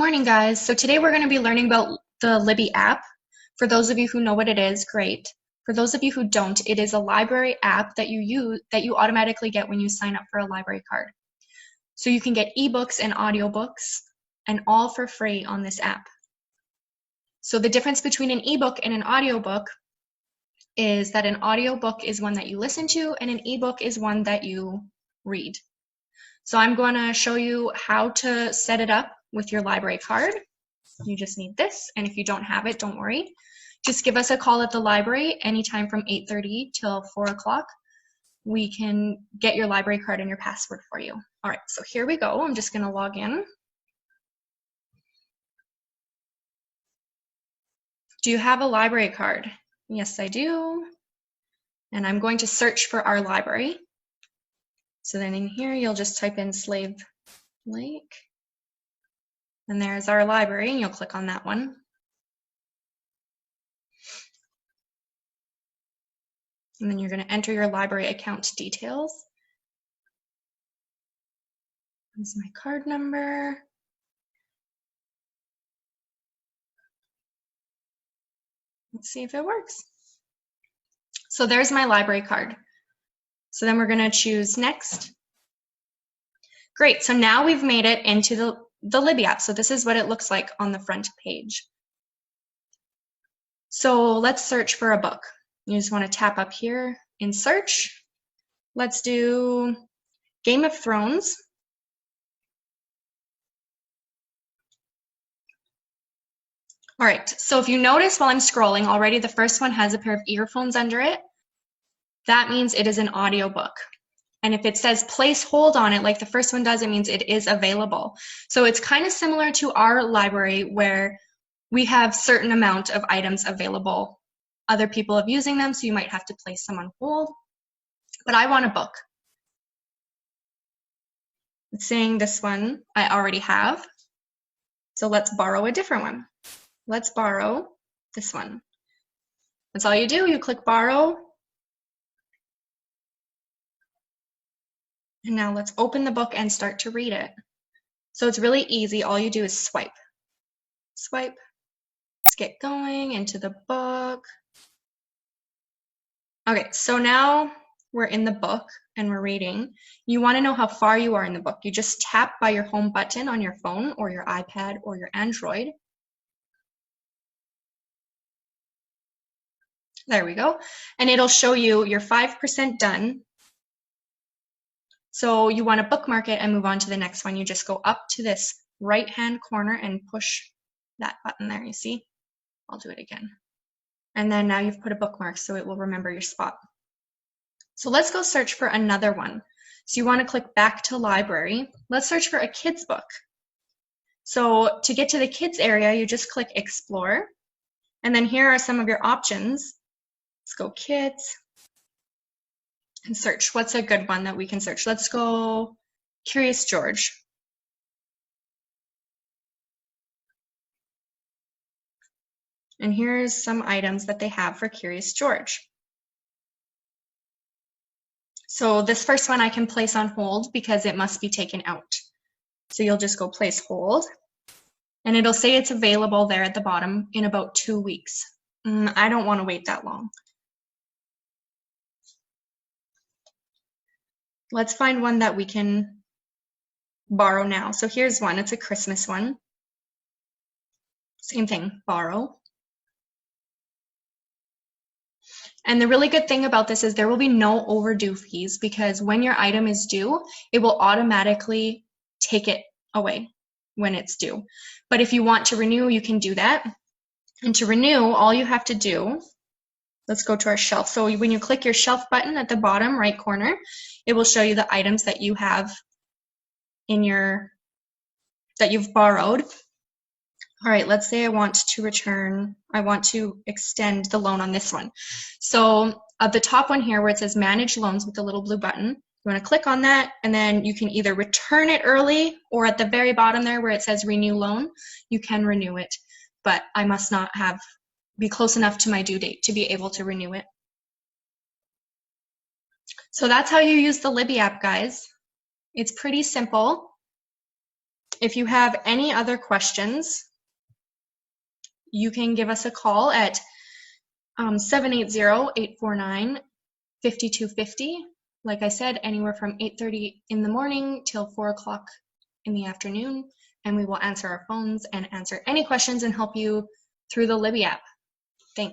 Morning, guys. So today we're going to be learning about the Libby app. For those of you who know what it is, great. For those of you who don't, it is a library app that you automatically get when you sign up for a library card. So you can get ebooks and audiobooks, and all for free on this app. So the difference between an ebook and an audiobook is that an audiobook is one that you listen to, and an ebook is one that you read. So I'm going to show you how to set it up with your library card. You just need this, and if you don't have it, don't worry. Just give us a call at the library anytime from 8:30 till 4 o'clock. We can get your library card and your password for you. All right, so here we go. I'm just going to log in. Do you have a library card? Yes, I do. And I'm going to search for our library. So then in here, you'll just type in Slave Lake. And there's our library, and you'll click on that one. And then you're going to enter your library account details. This is my card number. Let's see if it works. So there's my library card. So then we're going to choose next. Great, so now we've made it into the Libby app. So this is what it looks like on the front page. So let's search for a book. You just want to tap up here in search. Let's do Game of Thrones. All right, so if you notice while I'm scrolling already, the first one has a pair of earphones under it. That means it is an audiobook. And if it says place hold on it, like the first one does, it means it is available. So it's kind of similar to our library where we have certain amount of items available. Other people are using them, so you might have to place them on hold. But I want a book. It's saying this one I already have. So let's borrow a different one. Let's borrow this one. That's all you do. You click borrow. And now let's open the book and start to read it. So it's really easy. All you do is swipe. Swipe. Let's get going into the book. Okay, so now we're in the book and we're reading. You want to know how far you are in the book. You just tap by your home button on your phone or your iPad or your Android. There we go. And it'll show you you're 5% done. So you want to bookmark it and move on to the next one. You just go up to this right-hand corner and push that button there, you see? I'll do it again. And then now you've put a bookmark so it will remember your spot. So let's go search for another one. So you want to click back to library. Let's search for a kid's book. So to get to the kids area, you just click explore. And then here are some of your options. Let's go kids. And search. What's a good one that we can search? Let's go Curious George. And here's some items that they have for Curious George. So this first one I can place on hold because it must be taken out. So you'll just go place hold. And it'll say it's available there at the bottom in about 2 weeks. I don't want to wait that long. Let's find one that we can borrow now. So here's one. It's a Christmas one. Same thing, borrow. And the really good thing about this is there will be no overdue fees because when your item is due, it will automatically take it away when it's due. But if you want to renew, you can do that. And to renew, all you have to do, let's go to our shelf. So when you click your shelf button at the bottom right corner, it will show you the items that you have in that you've borrowed. All right, let's say I want to extend the loan on this one. So at the top one here where it says manage loans with the little blue button, you want to click on that and then you can either return it early or at the very bottom there where it says renew loan, you can renew it. But I must not be close enough to my due date to be able to renew it. So that's how you use the Libby app, guys. It's pretty simple. If you have any other questions, you can give us a call at 780-849-5250. Like I said, anywhere from 8:30 in the morning till 4 o'clock in the afternoon, and we will answer our phones and answer any questions and help you through the Libby app.